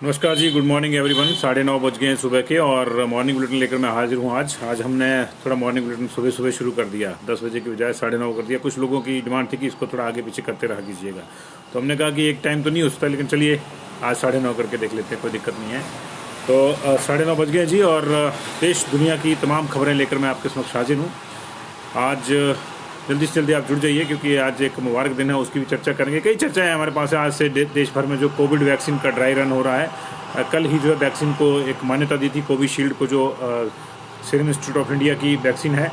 नमस्कार जी, good morning everyone. 9:30 बज गए हैं सुबह के और मॉर्निंग बुलेटिन लेकर मैं हाजिर हूँ। आज हमने थोड़ा मॉर्निंग बुलेटिन सुबह सुबह शुरू कर दिया। 10 बजे की बजाय 9:30 कर दिया। कुछ लोगों की डिमांड थी कि इसको थोड़ा आगे पीछे करते रहा कीजिएगा, तो हमने कहा कि एक टाइम तो नहीं हो सकता, लेकिन चलिए आज 9:30 करके देख लेते हैं, कोई दिक्कत नहीं है। तो 9:30 बज गए जी और देश दुनिया की तमाम खबरें लेकर मैं आपके समक्ष हाजिर हूँ। आज जल्दी से जल्दी आप जुड़ जाइए, क्योंकि आज एक मुबारक दिन है, उसकी भी चर्चा करेंगे। कई चर्चाएं हमारे पास है। आज से देश भर में जो कोविड वैक्सीन का ड्राई रन हो रहा है, कल ही जो है वैक्सीन को एक मान्यता दी थी, कोविशील्ड को, जो सीरम इंस्टीट्यूट ऑफ इंडिया की वैक्सीन है।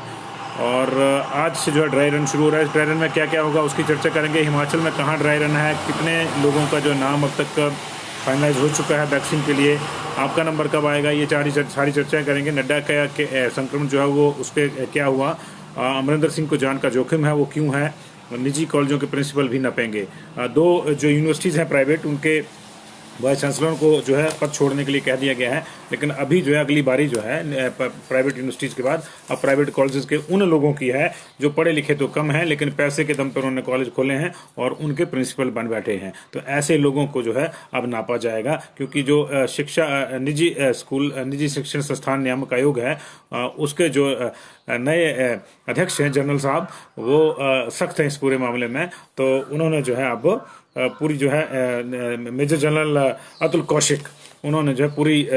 और आज से जो है ड्राई रन शुरू हो रहा है। इस ड्राई रन में क्या क्या होगा उसकी चर्चा करेंगे। हिमाचल में कहाँ ड्राई रन है, कितने लोगों का जो नाम अब तक फाइनलाइज हो चुका है वैक्सीन के लिए, आपका नंबर कब आएगा, ये सारी चर्चाएँ करेंगे। नड्डा का संक्रमण जो है वो उसके क्या हुआ, अमरिंदर सिंह को जान का जोखिम है, वो क्यों है, निजी कॉलेजों के प्रिंसिपल भी नपेंगे। दो जो यूनिवर्सिटीज़ हैं प्राइवेट, उनके वाइस चांसलर को जो है पद छोड़ने के लिए कह दिया गया है। लेकिन अभी जो है अगली बारी जो है प्राइवेट यूनिवर्सिटीज़ के बाद अब प्राइवेट कॉलेजेस के उन लोगों की है जो पढ़े लिखे तो कम हैं, लेकिन पैसे के दम पर उन्होंने कॉलेज खोले हैं और उनके प्रिंसिपल बन बैठे हैं। तो ऐसे लोगों को जो है अब नापा जाएगा, क्योंकि जो शिक्षा निजी शिक्षण संस्थान नियामक आयोग है, उसके जो नए अध्यक्ष हैं जनरल साहब, वो सख्त हैं इस पूरे मामले में। तो उन्होंने जो है अब पूरी जो है मेजर जनरल अतुल कौशिक, उन्होंने जो है पूरी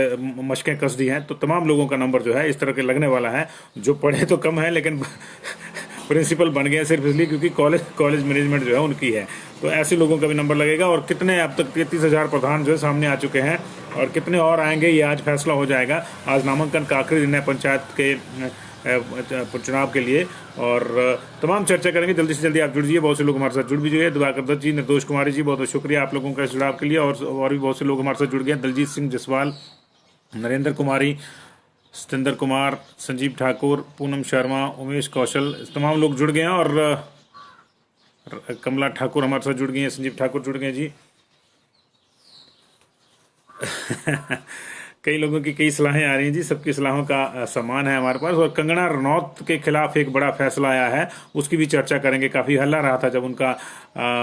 मशकें कस दी हैं। तो तमाम लोगों का नंबर जो है इस तरह के लगने वाला है, जो पढ़े तो कम है लेकिन प्रिंसिपल बन गए सिर्फ इसलिए क्योंकि कॉलेज मैनेजमेंट जो है उनकी है। तो ऐसे लोगों का भी नंबर लगेगा। और कितने अब तक 33,000 प्रधान जो है सामने आ चुके हैं और कितने और आएंगे, ये आज फैसला हो जाएगा। आज नामांकन का आखिरी दिन है पंचायत के चुनाव के लिए और तमाम चर्चा करेंगे। जल्दी से जल्दी आप जुड़ जाइए। बहुत से लोग हमारे साथ जुड़ भी जुड़े। दिवाकर दत्त जी, निर्दोष कुमारी जी, बहुत बहुत शुक्रिया आप लोगों का इस जुड़ाव के लिए। और भी बहुत से लोग हमारे साथ जुड़ गए। दलजीत सिंह जसवाल, नरेंद्र कुमारी, सतेंद्र कुमार, संजीव ठाकुर, पूनम शर्मा, उमेश कौशल, तमाम लोग जुड़ गए हैं। और कमला ठाकुर हमारे साथ जुड़ गई हैं, संजीव ठाकुर जुड़ गए जी। कई लोगों की कई सलाहें आ रही हैं जी, सबकी सलाहों का सम्मान है हमारे पास। और कंगना रनौत के खिलाफ एक बड़ा फैसला आया है, उसकी भी चर्चा करेंगे। काफ़ी हल्ला रहा था जब उनका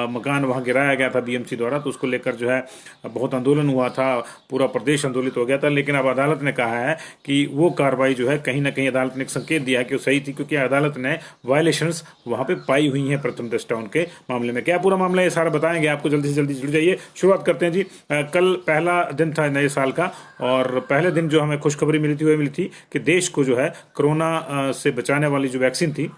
मकान वहाँ गिराया गया था बीएमसी द्वारा, तो उसको लेकर जो है बहुत आंदोलन हुआ था, पूरा प्रदेश आंदोलित हो गया था। लेकिन अब अदालत ने कहा है कि वो कार्रवाई जो है कहीं ना कहीं अदालत ने एक संकेत दिया है कि वो सही थी, क्योंकि अदालत ने वायलेशंस वहाँ पे पाई हुई हैं प्रथम दृष्टया उनके मामले में। क्या पूरा मामला ये सारा बताएंगे आपको। जल्दी से जल्दी जुड़ जाइए। शुरुआत करते हैं जी। कल पहला दिन था नए साल का और पहले दिन जो हमें खुशखबरी मिली थी वो मिली थी कि देश को जो है कोरोना से बचाने वाली जो वैक्सीन थी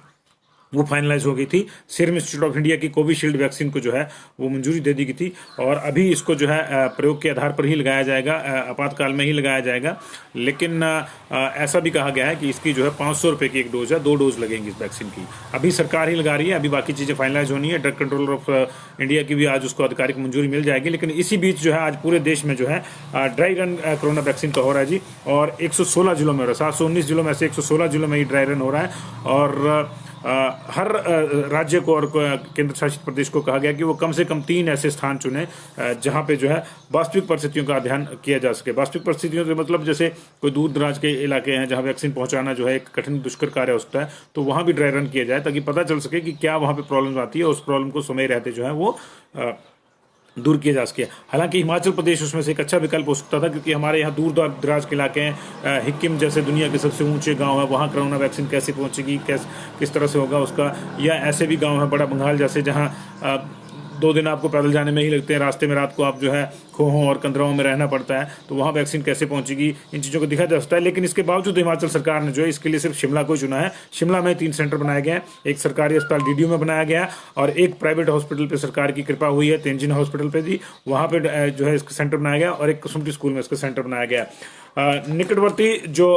वो फाइनलाइज हो गई थी। सीरम इंस्टीट्यूट ऑफ इंडिया की कोविशील्ड वैक्सीन को जो है वो मंजूरी दे दी गई थी और अभी इसको जो है प्रयोग के आधार पर ही लगाया जाएगा, आपातकाल में ही लगाया जाएगा। लेकिन ऐसा भी कहा गया है कि इसकी जो है 500 रुपये की एक डोज है, 2 डोज लगेंगी इस वैक्सीन की। अभी सरकार ही लगा रही है, अभी बाकी चीज़ें फाइनलाइज होनी है। ड्रग कंट्रोलर ऑफ इंडिया की भी आज उसको आधिकारिक मंजूरी मिल जाएगी। लेकिन इसी बीच जो है आज पूरे देश में जो है ड्राई रन कोरोना वैक्सीन का हो रहा है जी। और 116 जिलों में हो रहा है, 719 जिलों में से 116 जिलों में ही ड्राई रन हो रहा है। और हर राज्य को और केंद्र शासित प्रदेश को कहा गया कि वो कम से कम 3 ऐसे स्थान चुने जहां पे जो है वास्तविक परिस्थितियों का अध्ययन किया जा सके। वास्तविक परिस्थितियों से मतलब जैसे कोई दूर दराज के इलाके हैं जहां वैक्सीन पहुंचाना जो है एक कठिन दुष्कर कार्य हो सकता है, तो वहां भी ड्राई रन किया जाए ताकि पता चल सके कि क्या वहां पे प्रॉब्लम आती है और उस प्रॉब्लम को समय रहते जो है वो दूर किया जा सके। हालांकि हिमाचल प्रदेश उसमें से एक अच्छा विकल्प हो सकता था, क्योंकि हमारे यहाँ दूर दराज के इलाके हैं। हिक्किम जैसे दुनिया के सबसे ऊंचे गांव है, वहाँ कोरोना वैक्सीन कैसे पहुँचेगी, किस तरह से होगा उसका। या ऐसे भी गांव है बड़ा बंगाल जैसे, जहाँ 2 दिन आपको पैदल जाने में ही लगते हैं, रास्ते में रात को आप जो है खोहों और कंदराओं में रहना पड़ता है, तो वहाँ वैक्सीन कैसे पहुँचेगी, इन चीज़ों को दिखा जा सकता है। लेकिन इसके बावजूद हिमाचल सरकार ने जो है इसके लिए सिर्फ शिमला को चुना है। शिमला में 3 सेंटर बनाए गए हैं। एक सरकारी अस्पताल डीडीयू में बनाया गया और एक प्राइवेट हॉस्पिटल पे सरकार की कृपा हुई है, तेंजिन हॉस्पिटल पे भी, वहाँ पे जो है इसका सेंटर बनाया गया और एक कसुम्पटी स्कूल में इसका सेंटर बनाया गया। निकटवर्ती जो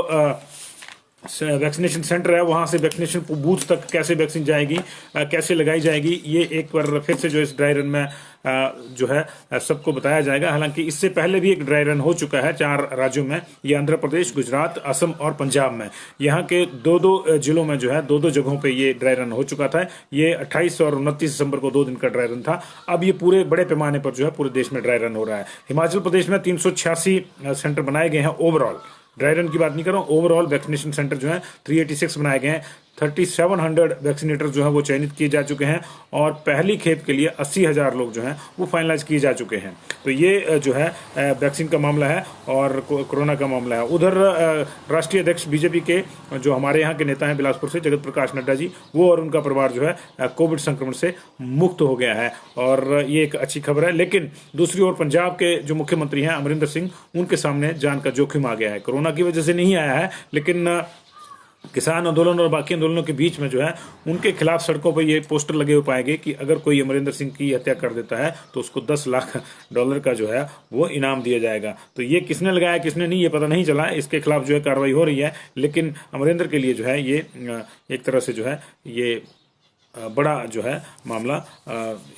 वैक्सीनेशन सेंटर है वहां से वैक्सीनेशन बूथ तक कैसे वैक्सीन जाएगी, कैसे लगाई जाएगी, ये एक बार फिर से जो इस ड्राई रन में जो है सबको बताया जाएगा। हालांकि इससे पहले भी एक ड्राई रन हो चुका है 4 राज्यों में, ये आंध्र प्रदेश, गुजरात, असम और पंजाब में। यहाँ के 2-2 जिलों में जो है 2-2 जगहों पे ये ड्राई रन हो चुका था। ये 28 और 29 दिसंबर को 2 दिन का ड्राई रन था। अब ये पूरे बड़े पैमाने पर जो है पूरे देश में ड्राई रन हो रहा है। हिमाचल प्रदेश में 386 सेंटर बनाए गए हैं ओवरऑल, ड्राई रन की बात नहीं कर रहा हूं, ओवरऑल वैक्सीनेशन सेंटर जो है 386 बनाए गए हैं। 3700 वैक्सीनेटर जो है वो चयनित किए जा चुके हैं और पहली खेप के लिए 80,000 लोग जो हैं वो फाइनलाइज किए जा चुके हैं। तो ये जो है वैक्सीन का मामला है और कोरोना का मामला है। उधर राष्ट्रीय अध्यक्ष बीजेपी के जो हमारे यहाँ के नेता हैं बिलासपुर से, जगत प्रकाश नड्डा जी, वो और उनका परिवार जो है कोविड संक्रमण से मुक्त हो गया है और ये एक अच्छी खबर है। लेकिन दूसरी ओर पंजाब के जो मुख्यमंत्री हैं अमरिंदर सिंह, उनके सामने जान का जोखिम आ गया है। कोरोना की वजह से नहीं आया है, लेकिन किसान आंदोलन और बाकी आंदोलनों के बीच में जो है उनके खिलाफ सड़कों पर ये पोस्टर लगे हुए पाएंगे कि अगर कोई अमरिंदर सिंह की हत्या कर देता है तो उसको $10 लाख का जो है वो इनाम दिया जाएगा। तो ये किसने लगाया किसने नहीं ये पता नहीं चला, इसके खिलाफ जो है कार्रवाई हो रही है। लेकिन अमरिंदर के लिए जो है ये एक तरह से जो है ये बड़ा जो है मामला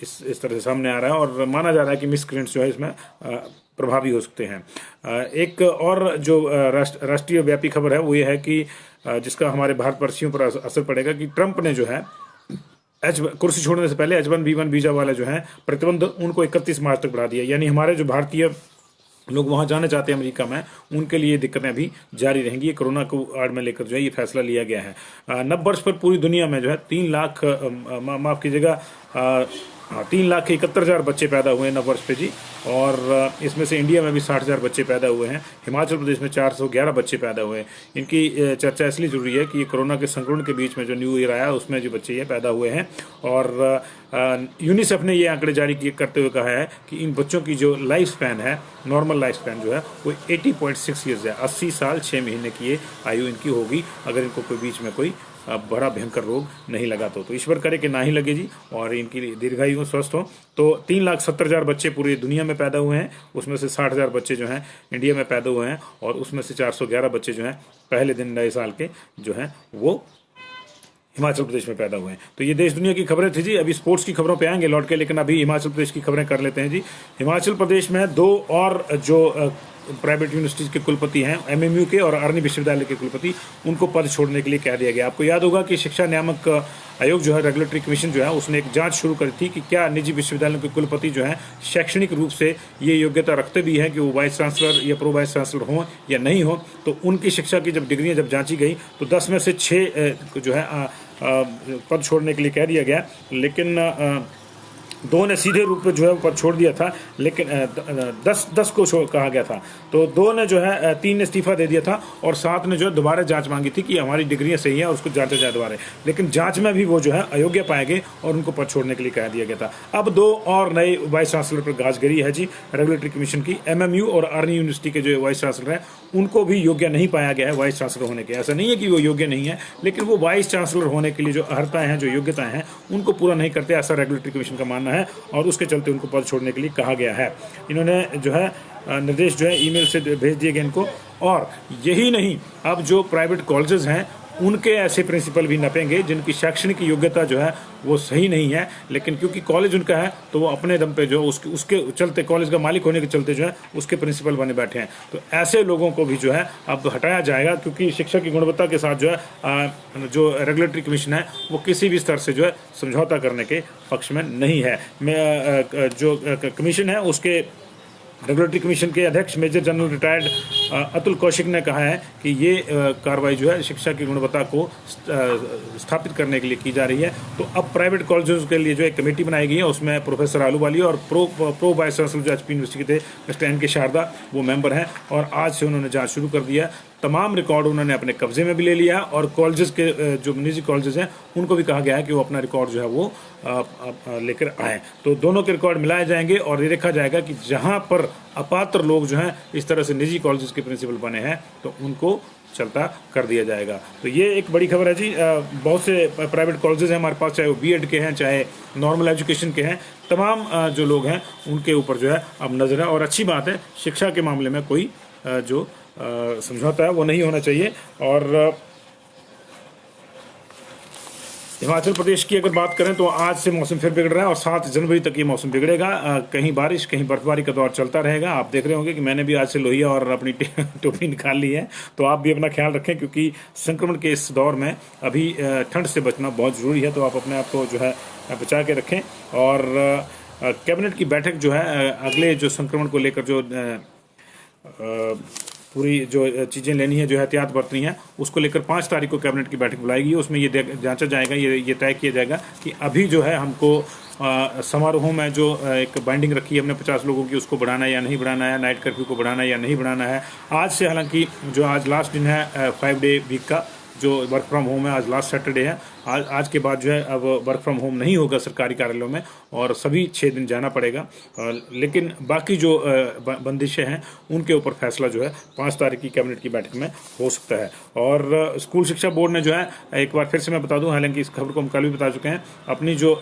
इस तरह से सामने आ रहा है और माना जा रहा है कि मिसक्रेंट्स जो है इसमें प्रभावी हो सकते हैं। एक और जो राष्ट्रीय व्यापी खबर है वो ये है कि जिसका हमारे भारतवर्षियों पर असर पड़ेगा कि ट्रंप ने जो है कुर्सी छोड़ने से पहले H1B1 वीजा वाले जो है प्रतिबंध उनको 31 मार्च तक बढ़ा दिया। यानी हमारे जो भारतीय लोग वहां जाना चाहते हैं अमेरिका में, उनके लिए दिक्कतें अभी जारी रहेंगी। ये कोरोना को आड़ में लेकर जो है ये फैसला लिया गया है। नववर्ष पर पूरी दुनिया में जो है 3 लाख माफ कीजिएगा 3,71,000 बच्चे पैदा हुए हैं नववर्ष पे जी, और इसमें से इंडिया में भी 60,000 बच्चे पैदा हुए हैं। हिमाचल प्रदेश में 411 बच्चे पैदा हुए हैं। इनकी चर्चा इसलिए जरूरी है कि ये कोरोना के संक्रमण के बीच में जो न्यू ईयर आया उसमें जो बच्चे ये पैदा हुए हैं। और यूनिसेफ ने ये आंकड़े जारी करते हुए कहा है कि इन बच्चों की जो लाइफ स्पैन है, नॉर्मल लाइफ स्पैन जो है वो 80.6 ईयर्स है। 80 साल 6 महीने की ये आयु इनकी होगी अगर इनको कोई बीच में कोई बड़ा भयंकर रोग नहीं लगा तो ईश्वर करे कि ना ही लगे जी और इनकी दीर्घायु स्वस्थ हो। तो 3,70,000 बच्चे पूरी दुनिया में पैदा हुए हैं, उसमें से 60,000 बच्चे जो हैं इंडिया में पैदा हुए हैं और उसमें से 411 बच्चे जो हैं पहले दिन नए साल के जो हैं वो हिमाचल प्रदेश में पैदा हुए हैं। तो ये देश दुनिया की खबरें थी जी। अभी स्पोर्ट्स की खबरों पे आएंगे लौट के, लेकिन अभी हिमाचल प्रदेश की खबरें कर लेते हैं जी। हिमाचल प्रदेश में 2 और जो प्राइवेट यूनिवर्सिटीज के कुलपति हैं, MMU के और अरनी विश्वविद्यालय के कुलपति, उनको पद छोड़ने के लिए कह दिया गया। आपको याद होगा कि शिक्षा नियामक आयोग जो है, रेगुलेटरी कमीशन जो है, उसने एक जांच शुरू करी थी कि क्या निजी विश्वविद्यालयों के कुलपति जो हैं शैक्षणिक रूप से ये योग्यता रखते भी हैं कि वो वाइस चांसलर या प्रो वाइस चांसलर हों या नहीं हो। तो उनकी शिक्षा की जब डिग्रियां जब जांची गई तो 10 में से 6 जो है पद छोड़ने के लिए कह दिया गया। लेकिन 2 ने सीधे रूप में जो है पद छोड़ दिया था, लेकिन 10 को कहा गया था। तो 2 ने जो है 3 ने इस्तीफा दे दिया था और 7 ने जो है दोबारा जांच मांगी थी कि हमारी डिग्रियां सही हैं और उसको जांचा जाए दोबारा। लेकिन जांच में भी वो जो है अयोग्य पाए गए और उनको पद छोड़ने के लिए कह दिया गया था। अब 2 और नए वाइस चांसलर पर गाज गिरी है जी रेगुलेटरी कमीशन की। MMU और अरनी यूनिवर्सिटी के जो वाइस चांसलर हैं उनको भी योग्य नहीं पाया गया है वाइस चांसलर होने के। ऐसा नहीं है कि वो योग्य नहीं है, लेकिन वो वाइस चांसलर होने के लिए जो अर्हताएं हैं, जो योग्यताएं हैं, उनको पूरा नहीं करते, ऐसा रेगुलेटरी कमीशन का मानना है और उसके चलते उनको पद छोड़ने के लिए कहा गया है। इन्होंने जो है निर्देश जो है ईमेल से भेज दिए गए इनको। और यही नहीं, अब जो प्राइवेट कॉलेजेस हैं उनके ऐसे प्रिंसिपल भी नपेंगे जिनकी शैक्षणिक योग्यता जो है वो सही नहीं है, लेकिन क्योंकि कॉलेज उनका है तो वो अपने दम पे जो उसके चलते, कॉलेज का मालिक होने के चलते जो है उसके प्रिंसिपल बने बैठे हैं। तो ऐसे लोगों को भी जो है अब हटाया जाएगा, क्योंकि शिक्षा की गुणवत्ता के साथ जो है जो रेगुलेटरी कमीशन है वो किसी भी स्तर से जो है समझौता करने के पक्ष में नहीं है। जो कमीशन है उसके रेगुलेटरी कमीशन के अध्यक्ष major general retired Atul Kaushik ने कहा है कि ये कार्रवाई जो है शिक्षा की गुणवत्ता को स्थापित करने के लिए की जा रही है। तो अब प्राइवेट कॉलेजों के लिए जो एक कमेटी बनाई गई है उसमें प्रोफेसर आलूवाली और प्रो वाइस चांसलर जो HP यूनिवर्सिटी के थे मिस्टर NK शारदा वो मेंबर हैं और आज से उन्होंने जांच शुरू कर दिया। तमाम रिकॉर्ड उन्होंने अपने कब्जे में भी ले लिया और कॉलेजेस के जो निजी कॉलेजेस हैं उनको भी कहा गया है कि वो अपना रिकॉर्ड जो है वो लेकर आए। तो दोनों के रिकॉर्ड मिलाए जाएंगे और ये देखा जाएगा कि जहां पर अपात्र लोग जो हैं इस तरह से निजी कॉलेजेस के प्रिंसिपल बने हैं तो उनको चलता कर दिया जाएगा। तो ये एक बड़ी खबर है जी। बहुत से प्राइवेट कॉलेजेस हैं हमारे पास, चाहे वो B.Ed के हैं चाहे नॉर्मल एजुकेशन के हैं, तमाम जो लोग हैं उनके ऊपर जो है अब नजर है। और अच्छी बात है, शिक्षा के मामले में कोई जो समझौता है वो नहीं होना चाहिए। और हिमाचल प्रदेश की अगर बात करें तो आज से मौसम फिर बिगड़ रहा है और 7 जनवरी तक ये मौसम बिगड़ेगा। कहीं बारिश कहीं बर्फबारी का दौर चलता रहेगा। आप देख रहे होंगे कि मैंने भी आज से लोहिया और अपनी टोपी निकाल ली है। तो आप भी अपना ख्याल रखें, क्योंकि संक्रमण के इस दौर में अभी ठंड से बचना बहुत ज़रूरी है। तो आप अपने आप को जो है बचा के रखें। और कैबिनेट की बैठक जो है अगले जो संक्रमण को लेकर जो पूरी जो चीज़ें लेनी है, जो एहतियात बरतनी है, उसको लेकर 5 तारीख को कैबिनेट की बैठक बुलाएगी। उसमें ये जांचा जाएगा, ये तय किया जाएगा कि अभी जो है हमको समारोहों में जो एक बाइंडिंग रखी है हमने 50 लोगों की, उसको बढ़ाना है या नहीं बढ़ाना है, नाइट कर्फ्यू को बढ़ाना है या नहीं बढ़ाना है। आज से हालांकि जो आज लास्ट दिन है 5 डे वीक का, जो वर्क फ्रॉम होम है, आज लास्ट सैटरडे है। आज के बाद जो है अब वर्क फ्रॉम होम नहीं होगा सरकारी कार्यालयों में और सभी 6 दिन जाना पड़ेगा। लेकिन बाकी जो बंदिशें हैं उनके ऊपर फैसला जो है 5 तारीख की कैबिनेट की बैठक में हो सकता है। और स्कूल शिक्षा बोर्ड ने जो है, एक बार फिर से मैं बता दूं, हालांकि इस खबर को हम कल भी बता चुके हैं, अपनी जो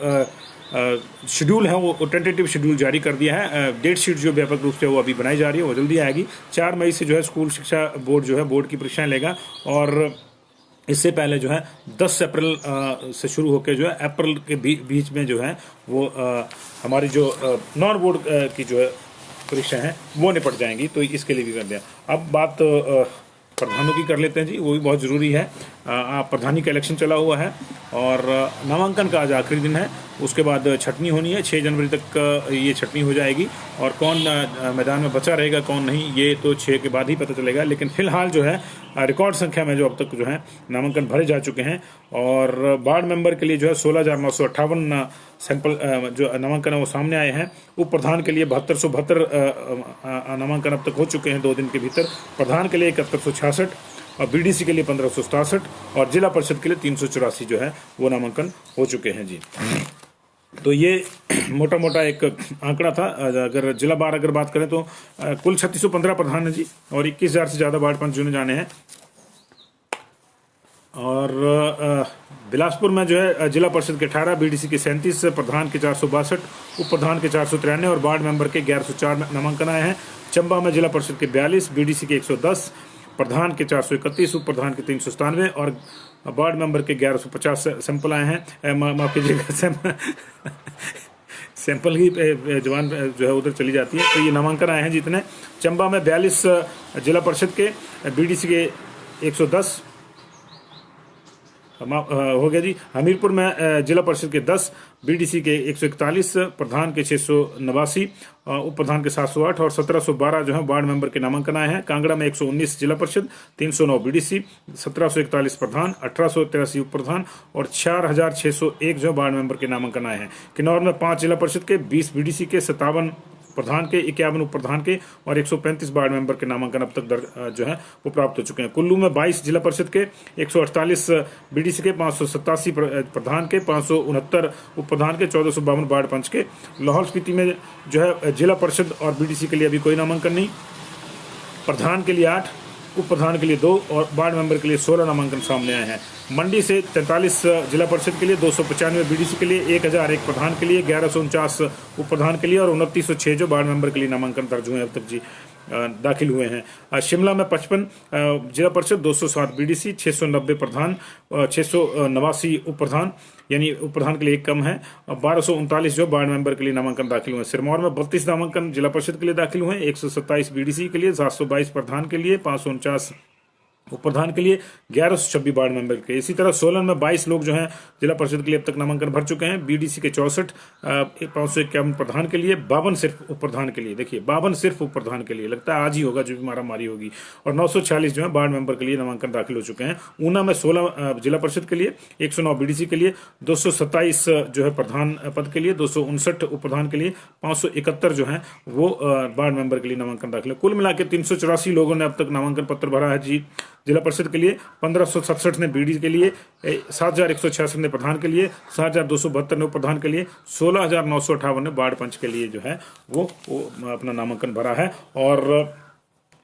शेड्यूल है वो टेंटेटिव शेड्यूल जारी कर दिया है। डेट शीट जो व्यापक रूप से वो अभी बनाई जा रही है, वो जल्दी आएगी। 4 मई से जो है स्कूल शिक्षा बोर्ड जो है बोर्ड की परीक्षाएं लेगा और इससे पहले जो है 10 अप्रैल से शुरू होकर जो है अप्रैल के बीच में जो है वो हमारी जो नॉन बोर्ड की जो है परीक्षा है वो निपट जाएंगी। तो इसके लिए भी कर दिया। अब बात प्रधानों की कर लेते हैं जी, वो भी बहुत ज़रूरी है। प्रधानी का इलेक्शन चला हुआ है और नामांकन का आज आखिरी दिन है। उसके बाद छटनी होनी है, 6 जनवरी तक ये छटनी हो जाएगी और कौन मैदान में बचा रहेगा कौन नहीं, ये तो 6 के बाद ही पता चलेगा। लेकिन फिलहाल जो है रिकॉर्ड संख्या में जो अब तक जो है नामांकन भरे जा चुके हैं और वार्ड मेंबर के लिए जो है 16,958 सैंपल जो नामांकन है वो सामने आए हैं। उप प्रधान के लिए 7272 नामांकन अब तक हो चुके हैं 2 दिन के भीतर। प्रधान के लिए 7166 और बीडीसी के लिए 1567 और जिला परिषद के लिए 384 जो है वो नामांकन हो चुके हैं जी। तो ये मोटा मोटा एक आंकड़ा था। अगर जिला बार अगर बात करें तो कुल 3615 प्रधान है जी और 21,000 से ज़्यादा वार्ड पंच चुने जाने हैं। और बिलासपुर में जो है जिला परिषद के 18, बीडीसी के 37, प्रधान के 462, उप प्रधान के 493 और वार्ड मेंबर के 1104 नामांकन आए हैं। चंबा में जिला परिषद के 42, बीडीसी के 110, प्रधान के 431, उप प्रधान के 397 और वार्ड मेंबर के 1150 सैंपल आए हैं। माफ कीजिएगा, सैंपल ही जवान जो है उधर चली जाती है। तो ये नामांकन आए हैं जितने। चंबा में 42 जिला परिषद के, बीडीसी के 110 हो गया जी। हमीरपुर में जिला परिषद के 10, बीडीसी के 141, प्रधान के 689, उप प्रधान के 708 और 1712 जो है वार्ड मेंबर के नामांकन आए हैं। कांगड़ा में 119 जिला परिषद, 309 बीडीसी, 1741 प्रधान, 1883 उप प्रधान और 4601 जो वार्ड मेंबर के नामांकन आए हैं। किन्नौर में 5 जिला परिषद के, 20 बीडीसी के, 57 प्रधान के, 51 उप प्रधान के और 135 वार्ड मेंबर के नामांकन अब तक जो है वो प्राप्त हो चुके हैं। कुल्लू में 22 जिला परिषद के, 148 बीडीसी के, 587 प्रधान के, 569 उप प्रधान के, 1452 वार्ड पंच के। लाहौल स्पीति में जो है जिला परिषद और बीडीसी के लिए अभी कोई नामांकन नहीं। प्रधान के लिए 8, उप प्रधान के लिए 2 और वार्ड मेंबर के लिए 16 नामांकन सामने आए हैं। मंडी से 43 जिला परिषद के लिए, 295 बीडीसी के लिए, 1001 प्रधान के लिए, 1149 उप प्रधान के लिए और 2906 जो वार्ड मेंबर के लिए नामांकन दर्ज हुए हैं अब तक जी दाखिल हुए हैं। शिमला में 55 जिला परिषद, 207 बीडीसी, 690 प्रधान, 689 उप प्रधान, यानी उप प्रधान के लिए एक कम है, 1239 जो वार्ड मेंबर के लिए नामांकन दाखिल हुए। सिरमौर में 32 नामांकन जिला परिषद के लिए दाखिल हुए, 127 बीडीसी के लिए, 722 प्रधान के लिए, 549 उप प्रधान के लिए, 1126 वार्ड मेंबर के। इसी तरह सोलन में 22 लोग जो हैं जिला परिषद के लिए अब तक नामांकन भर चुके हैं। बीडीसी के 64, 551 प्रधान के लिए, 52 सिर्फ उप प्रधान के लिए। देखिए 52 सिर्फ उप प्रधान के लिए, लगता है आज ही होगा जो भी मारामारी होगी। और 946 जो है वार्ड मेंबर के लिए नामांकन दाखिल हो चुके हैं। ऊना में 16 जिला परिषद के लिए, 109 बीडीसी के लिए, 227 जो है प्रधान पद के लिए, 259 उप प्रधान के लिए, 571 जो है वो वार्ड मेंबर के लिए नामांकन दाखिल है। कुल मिला के 384 लोगों ने अब तक नामांकन पत्र भरा है जी जिला परिषद के लिए। 1567 ने बीडी के लिए, 7166 ने प्रधान के लिए, 7272 ने उप प्रधान के लिए, 16958 ने वार्ड पंच के लिए जो है वो अपना नामांकन भरा है। और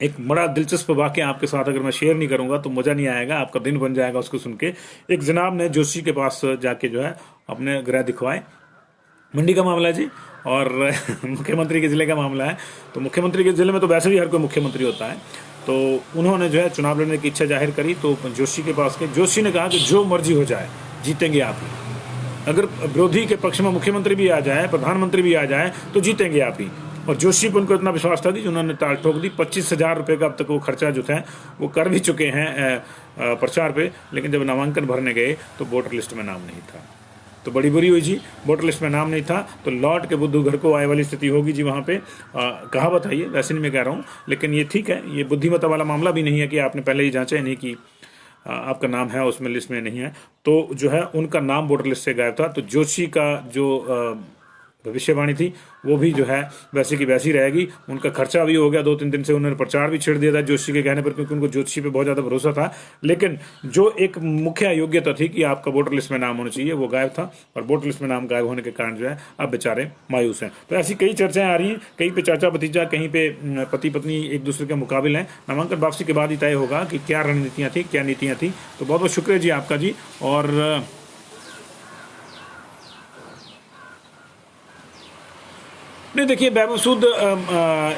एक बड़ा दिलचस्प वाक्य आपके साथ अगर मैं शेयर नहीं करूंगा तो मजा नहीं आएगा, आपका दिन बन जाएगा उसको सुन के। एक जनाब ने जोशी के पास जाके जो है अपने ग्रह दिखवाए। मंडी का मामला है जी और मुख्यमंत्री के जिले का मामला है। तो मुख्यमंत्री के जिले में तो वैसे भी हर कोई मुख्यमंत्री होता है, तो उन्होंने जो है चुनाव लड़ने की इच्छा जाहिर करी। तो जोशी के पास गए, जोशी ने कहा कि जो मर्जी हो जाए जीतेंगे आप ही। अगर विरोधी के पक्ष में मुख्यमंत्री भी आ जाए, प्रधानमंत्री भी आ जाए, तो जीतेंगे आप ही। और जोशी पर उनको इतना विश्वास था कि उन्होंने ताल ठोक दी। 25,000 रुपये का अब तक वो खर्चा जो था वो कर भी चुके हैं प्रचार पे, लेकिन जब नामांकन भरने गए तो वोटर लिस्ट में नाम नहीं था। तो बड़ी बुरी हुई जी, वोटर लिस्ट में नाम नहीं था तो लौट के बुद्धू घर को आए वाली स्थिति होगी जी वहाँ पे। कहावत है ये, वैसे नहीं मैं कह रहा हूँ, लेकिन ये ठीक है, ये बुद्धिमत्ता वाला मामला भी नहीं है कि आपने पहले ही जांचा नहीं कि आपका नाम है उसमें, लिस्ट में नहीं है, तो जो है उनका नाम वोटर लिस्ट से गायब था। तो जोशी का जो भविष्यवाणी थी वो भी जो है वैसे की वैसी रहेगी। उनका खर्चा भी हो गया, 2-3 दिन से उन्होंने प्रचार भी छेड़ दिया था जोशी के कहने पर, क्योंकि उनको जोशी पे बहुत ज़्यादा भरोसा था। लेकिन जो एक मुख्य योग्यता थी कि आपका वोटर लिस्ट में नाम होना चाहिए, वो गायब था। और वोटर लिस्ट में नाम गायब होने के कारण जो है अब बेचारे मायूस हैं। तो ऐसी कई चर्चाएं आ रही हैं, कहीं पे चाचा भतीजा, कहीं पे पति पत्नी एक दूसरे के मुकाबले हैं। नामांकन वापसी के बाद ही तय होगा कि क्या रणनीतियाँ थी, क्या नीतियाँ थी। तो बहुत बहुत शुक्रिया जी आपका जी। और नहीं देखिए, बेमसूद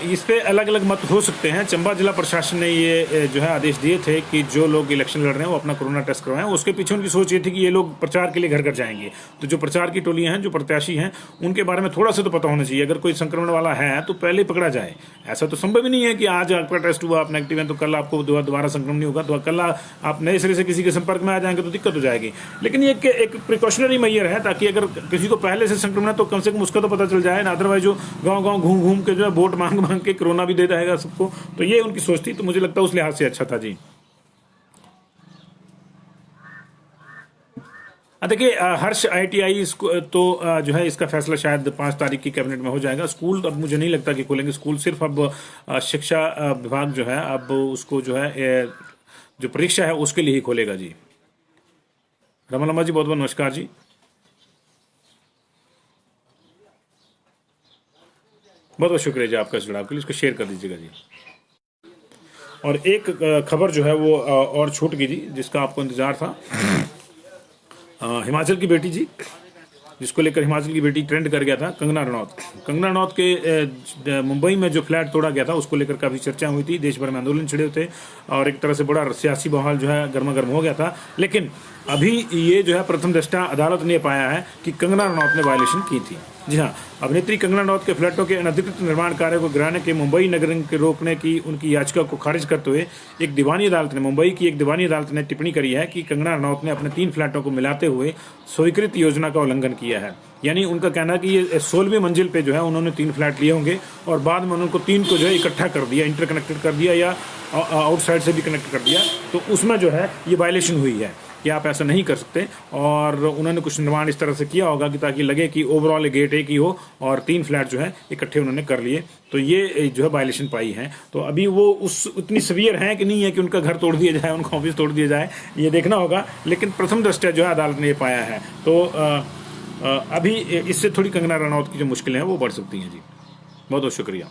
इस पे अलग अलग मत हो सकते हैं। चंबा जिला प्रशासन ने ये जो है आदेश दिए थे कि जो लोग इलेक्शन लड़ रहे हैं वो अपना कोरोना टेस्ट करवाएं। उसके पीछे उनकी सोच ये थी कि ये लोग प्रचार के लिए घर घर जाएंगे। तो जो प्रचार की टोलियां हैं, जो प्रत्याशी हैं, उनके बारे में थोड़ा सा तो पता होना चाहिए। अगर कोई संक्रमण वाला है तो पहले पकड़ा जाए। ऐसा तो संभव ही नहीं है कि आज आपका टेस्ट हुआ, आप नेगेटिव है, तो कल आपको दोबारा संक्रमण नहीं होगा, तो कल आप नए सिरे से किसी के संपर्क में आ जाएंगे तो दिक्कत हो जाएगी। लेकिन ये एक प्रिकॉशनरी मेजर है, ताकि अगर किसी को पहले से संक्रमण है तो कम से कम उसका तो पता चल जाए ना। अदरवाइज जो गाँव गाँव घूम घूम के जो है वोट मांग मांग के कोरोना भी दे जाएगा सबको। तो ये उनकी सोच थी, तो मुझे लगता है उस लिहाज से अच्छा था जी। देखिए, हर्ष ITI तो जो है इसका फैसला शायद 5 तारीख की कैबिनेट में हो जाएगा। स्कूल अब मुझे नहीं लगता कि खोलेंगे। स्कूल सिर्फ अब शिक्षा विभाग जो है अब उसको जो है जो परीक्षा है उसके लिए ही खोलेगा जी। रमन लम्बा जी बहुत बहुत नमस्कार जी। बहुत बहुत शुक्रिया जी आपका इस जुड़ाव के लिए। इसको शेयर कर दीजिएगा जी। और एक खबर जो है वो और छूट गई जी, जिसका आपको इंतजार था। हिमाचल की बेटी जी, जिसको लेकर हिमाचल की बेटी ट्रेंड कर गया था, कंगना रनौत। कंगना रनौत के मुंबई में जो फ्लैट तोड़ा गया था उसको लेकर काफ़ी चर्चा हुई थी, देश भर में आंदोलन छिड़े थे और एक तरह से बड़ा सियासी माहौल जो है गर्मा गर्म हो गया था। लेकिन अभी ये जो है प्रथम दृष्टया अदालत ने पाया है कि कंगना रनौत ने वायलेशन की थी। जी हाँ, अभिनेत्री कंगना रनौत के फ्लैटों के अनधिकृत निर्माण कार्य को गिराने के मुंबई नगर के रोकने की उनकी याचिका को खारिज करते हुए मुंबई की एक दीवानी अदालत ने टिप्पणी करी है कि कंगना रनौत ने अपने 3 फ्लैटों को मिलाते हुए स्वीकृत योजना का उल्लंघन किया है। यानी उनका कहना है कि ये 16वीं मंजिल पे जो है उन्होंने 3 फ्लैट लिए होंगे और बाद में उनको 3 को जो है इकट्ठा कर दिया, इंटरकनेक्टेड कर दिया या आउटसाइड से भी कनेक्ट कर दिया। तो उसमें जो है ये वायलेशन हुई है कि आप ऐसा नहीं कर सकते। और उन्होंने कुछ निर्माण इस तरह से किया होगा कि ताकि लगे कि ओवरऑल गेट एक ही हो और 3 फ्लैट जो है इकट्ठे उन्होंने कर लिए। तो ये जो है वायलेशन पाई है। तो अभी वो उतनी सीवियर है कि नहीं है कि उनका घर तोड़ दिया जाए, उनका ऑफिस तोड़ दिया जाए, ये देखना होगा। लेकिन प्रथम दृष्टया जो है अदालत ने ये पाया है। तो अभी इससे थोड़ी कंगना रनौत की जो मुश्किलें हैं वो बढ़ सकती हैं जी। बहुत बहुत शुक्रिया।